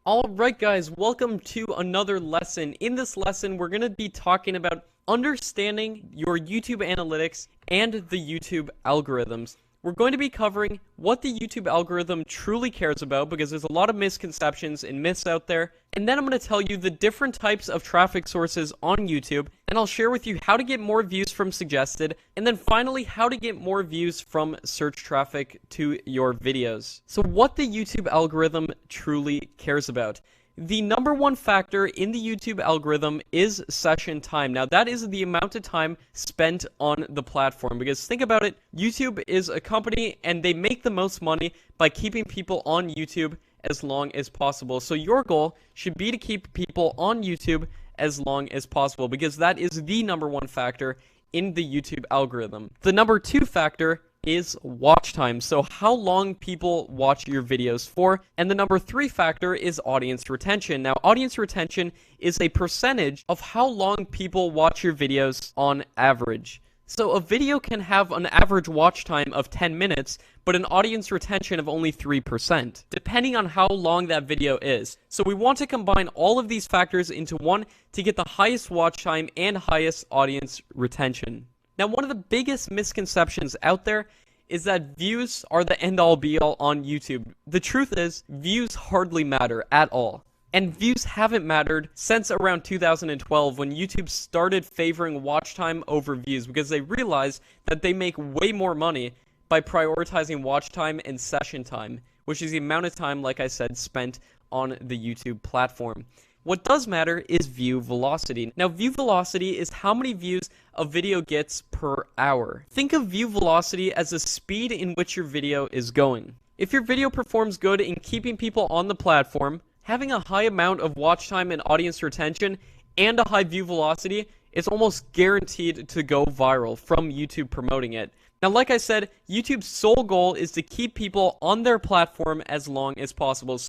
Alright guys, welcome to another lesson. In this lesson, we're going to be talking about understanding your YouTube analytics and the YouTube algorithms. We're going to be covering what the YouTube algorithm truly cares about because there's a lot of misconceptions and myths out there. And then I'm going to tell you the different types of traffic sources on YouTube. And I'll share with you how to get more views from suggested. And then finally, how to get more views from search traffic to your videos. So what the YouTube algorithm truly cares about. The number one factor in the YouTube algorithm is session time. Now, that is the amount of time spent on the platform. Because think about it, YouTube is a company and they make the most money by keeping people on YouTube as long as possible. So your goal should be to keep people on YouTube as long as possible because that is the number one factor in the YouTube algorithm. The number two factor is watch time, so how long people watch your videos for. And the number three factor is audience retention. Now, audience retention is a percentage of how long people watch your videos on average. So a video can have an average watch time of 10 minutes, but an audience retention of only 3%, depending on how long that video is. So we want to combine all of these factors into one to get the highest watch time and highest audience retention. Now, one of the biggest misconceptions out there is that views are the end-all be-all on YouTube. The truth is, views hardly matter at all. And views haven't mattered since around 2012 when YouTube started favoring watch time over views because they realized that they make way more money by prioritizing watch time and session time, which is the amount of time, like I said, spent on the YouTube platform. What does matter is view velocity. Now, view velocity is how many views a video gets per hour. Think of view velocity as the speed in which your video is going. If your video performs good in keeping people on the platform, having a high amount of watch time and audience retention, and a high view velocity is almost guaranteed to go viral from YouTube promoting it. Now, like I said, YouTube's sole goal is to keep people on their platform as long as possible.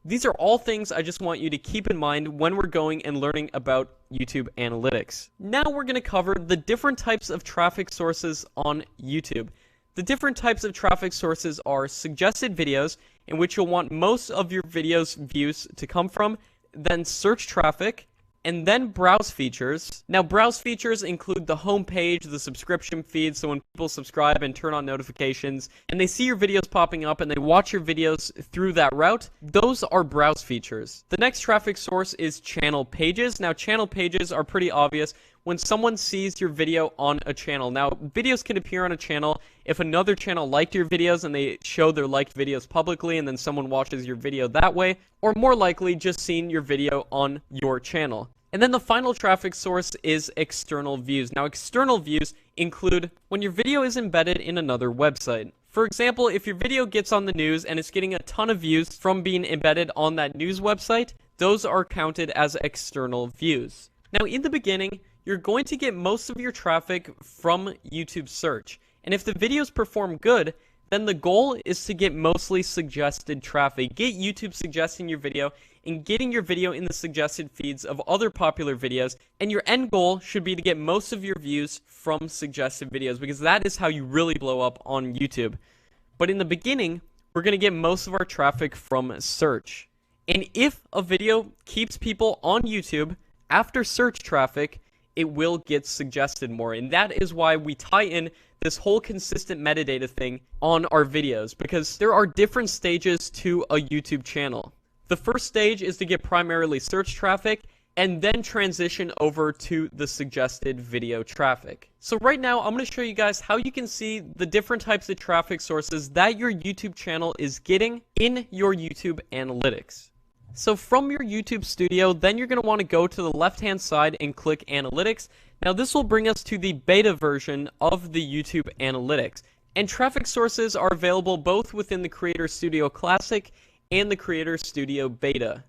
These are all things I just want you to keep in mind when we're going and learning about YouTube analytics. Now we're going to cover the different types of traffic sources on YouTube. The different types of traffic sources are suggested videos, in which you'll want most of your videos' views to come from, then search traffic, and then browse features. Now, browse features include the home page, the subscription feed, so when people subscribe and turn on notifications, and they see your videos popping up and they watch your videos through that route, those are browse features. The next traffic source is channel pages. Now, channel pages are pretty obvious when someone sees your video on a channel. Now, videos can appear on a channel if another channel liked your videos and they show their liked videos publicly and then someone watches your video that way, or more likely just seeing your video on your channel. And then the final traffic source is external views. Now, external views include when your video is embedded in another website. For example, if your video gets on the news and it's getting a ton of views from being embedded on that news website, those are counted as external views. Now, in the beginning, you're going to get most of your traffic from YouTube search. And if the videos perform good, then the goal is to get mostly suggested traffic. Get YouTube suggesting your video and getting your video in the suggested feeds of other popular videos. And your end goal should be to get most of your views from suggested videos because that is how you really blow up on YouTube. But in the beginning, we're going to get most of our traffic from search. And if a video keeps people on YouTube after search traffic, it will get suggested more. And that is why we tie in this whole consistent metadata thing on our videos, because there are different stages to a YouTube channel. The first stage is to get primarily search traffic, and then transition over to the suggested video traffic. So right now, I'm going to show you guys how you can see the different types of traffic sources that your YouTube channel is getting in your YouTube analytics. So from your YouTube studio, then you're going to want to go to the left-hand side and click Analytics. Now this will bring us to the beta version of the YouTube Analytics. And traffic sources are available both within the Creator Studio Classic and the Creator Studio Beta.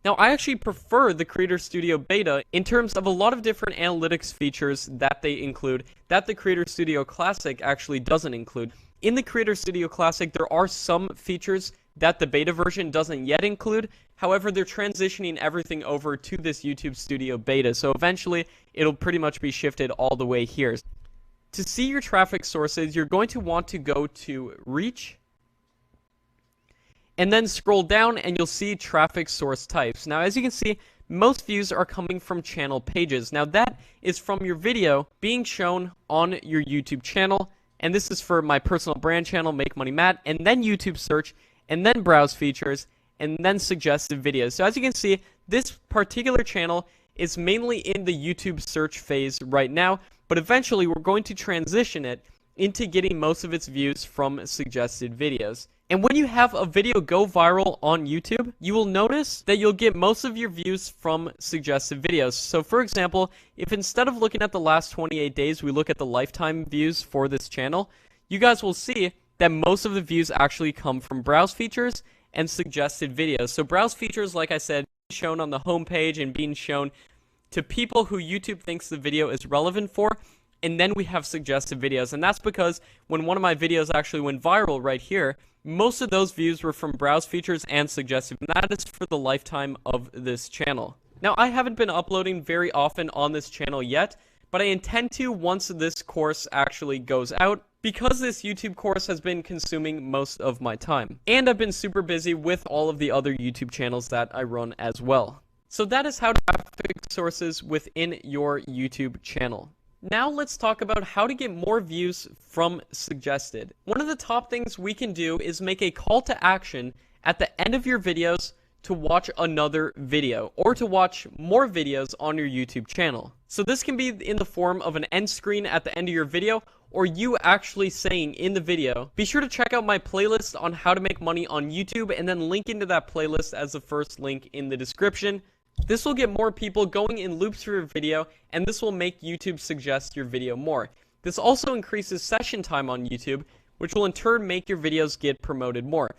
Now I actually prefer the Creator Studio Beta in terms of a lot of different analytics features that they include that the Creator Studio Classic actually doesn't include. In the Creator Studio Classic, there are some features that the beta version doesn't yet include. However, they're transitioning everything over to this YouTube Studio Beta, so eventually it'll pretty much be shifted all the way here. To see your traffic sources, you're going to want to go to Reach, and then scroll down and you'll see traffic source types. Now, as you can see, most views are coming from channel pages. Now, that is from your video being shown on your YouTube channel, and this is for my personal brand channel, Make Money Matt, and then YouTube search, and then browse features, and then suggested videos. So as you can see, this particular channel is mainly in the YouTube search phase right now, but eventually we're going to transition it into getting most of its views from suggested videos. And when you have a video go viral on YouTube, you will notice that you'll get most of your views from suggested videos. So for example, if instead of looking at the last 28 days, we look at the lifetime views for this channel, you guys will see that most of the views actually come from browse features and suggested videos. So browse features, like I said, shown on the homepage and being shown to people who YouTube thinks the video is relevant for. And then we have suggested videos, and that's because when one of my videos actually went viral right here, most of those views were from browse features and suggested, and that is for the lifetime of this channel. Now, I haven't been uploading very often on this channel yet, but I intend to once this course actually goes out, because this YouTube course has been consuming most of my time. And I've been super busy with all of the other YouTube channels that I run as well. So that is how to traffic sources within your YouTube channel. Now let's talk about how to get more views from suggested. One of the top things we can do is make a call to action at the end of your videos to watch another video or to watch more videos on your YouTube channel. So this can be in the form of an end screen at the end of your video, or you actually saying in the video, be sure to check out my playlist on how to make money on YouTube, and then link into that playlist as the first link in the description. This will get more people going in loops for your video, and this will make YouTube suggest your video more. This also increases session time on YouTube, which will in turn make your videos get promoted more.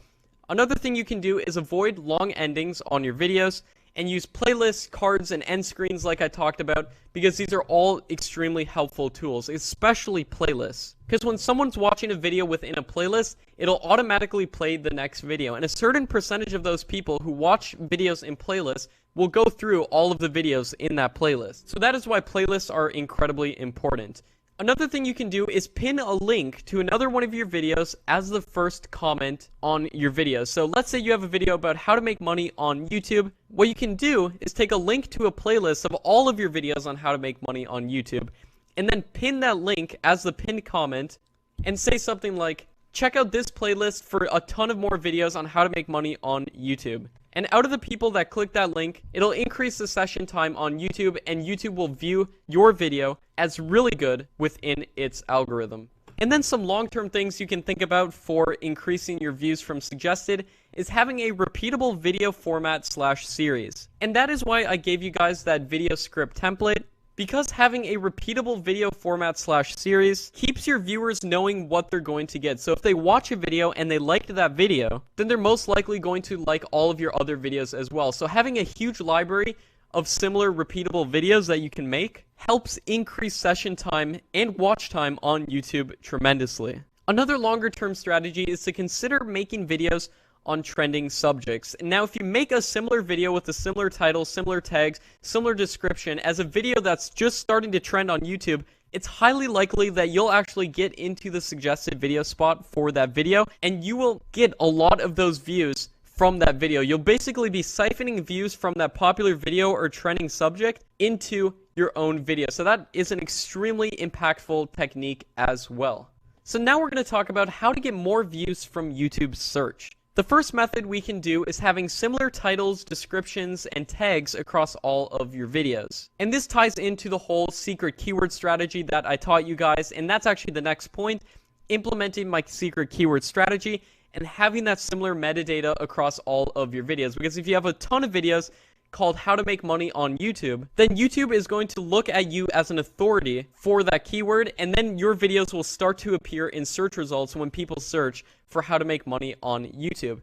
Another thing you can do is avoid long endings on your videos, and use playlists, cards, and end screens like I talked about, because these are all extremely helpful tools, especially playlists. Because when someone's watching a video within a playlist, it'll automatically play the next video, and a certain percentage of those people who watch videos in playlists will go through all of the videos in that playlist. So that is why playlists are incredibly important. Another thing you can do is pin a link to another one of your videos as the first comment on your video. So let's say you have a video about how to make money on YouTube. What you can do is take a link to a playlist of all of your videos on how to make money on YouTube, and then pin that link as the pinned comment and say something like, check out this playlist for a ton of more videos on how to make money on YouTube. And out of the people that click that link, it'll increase the session time on YouTube, and YouTube will view your video as really good within its algorithm. And then some long-term things you can think about for increasing your views from suggested is having a repeatable video format / series. And that is why I gave you guys that video script template, because having a repeatable video format / series keeps your viewers knowing what they're going to get. So if they watch a video and they liked that video, then they're most likely going to like all of your other videos as well. So having a huge library of similar repeatable videos that you can make helps increase session time and watch time on YouTube tremendously. Another longer term strategy is to consider making videos on trending subjects. Now, if you make a similar video with a similar title, similar tags, similar description as a video that's just starting to trend on YouTube, it's highly likely that you'll actually get into the suggested video spot for that video, and you will get a lot of those views from that video. You'll basically be siphoning views from that popular video or trending subject into your own video. So that is an extremely impactful technique as well. So now we're going to talk about how to get more views from YouTube search. The first method we can do is having similar titles, descriptions, and tags across all of your videos. And this ties into the whole secret keyword strategy that I taught you guys, and that's actually the next point, implementing my secret keyword strategy and having that similar metadata across all of your videos. Because if you have a ton of videos called how to make money on YouTube, then YouTube is going to look at you as an authority for that keyword, and then your videos will start to appear in search results when people search for how to make money on YouTube.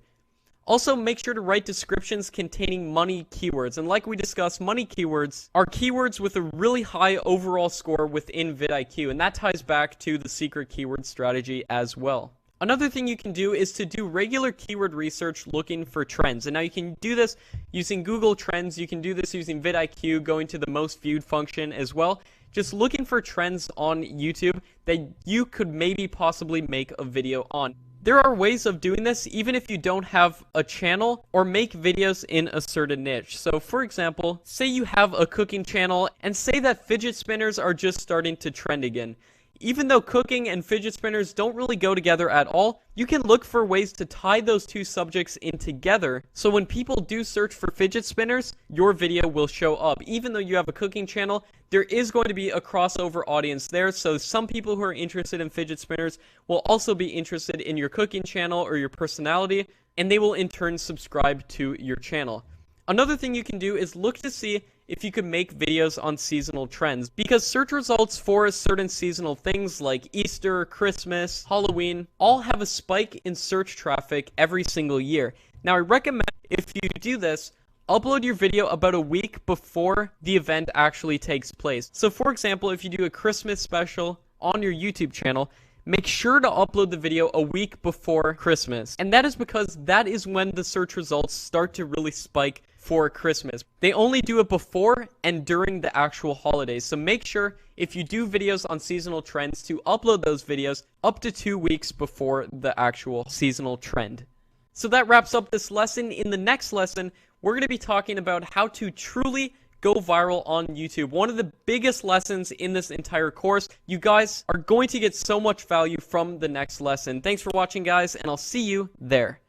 Also, make sure to write descriptions containing money keywords, and like we discussed, money keywords are keywords with a really high overall score within vidIQ, and that ties back to the secret keyword strategy as well. Another thing you can do is to do regular keyword research looking for trends. And now you can do this using Google Trends. You can do this using vidIQ, going to the most viewed function as well. Just looking for trends on YouTube that you could maybe possibly make a video on. There are ways of doing this even if you don't have a channel or make videos in a certain niche. So for example, say you have a cooking channel and say that fidget spinners are just starting to trend again. Even though cooking and fidget spinners don't really go together at all, you can look for ways to tie those two subjects in together, so when people do search for fidget spinners, your video will show up. Even though you have a cooking channel, there is going to be a crossover audience there, so some people who are interested in fidget spinners will also be interested in your cooking channel or your personality, and they will in turn subscribe to your channel. Another thing you can do is look to see if you could make videos on seasonal trends, because search results for certain seasonal things like Easter, Christmas, Halloween, all have a spike in search traffic every single year. Now I recommend, if you do this, upload your video about a week before the event actually takes place. So for example, if you do a Christmas special on your YouTube channel, make sure to upload the video a week before Christmas. And that is because that is when the search results start to really spike for Christmas. They only do it before and during the actual holidays. So make sure if you do videos on seasonal trends to upload those videos up to 2 weeks before the actual seasonal trend. So that wraps up this lesson. In the next lesson, we're going to be talking about how to truly go viral on YouTube. One of the biggest lessons in this entire course. You guys are going to get so much value from the next lesson. Thanks for watching, guys, and I'll see you there.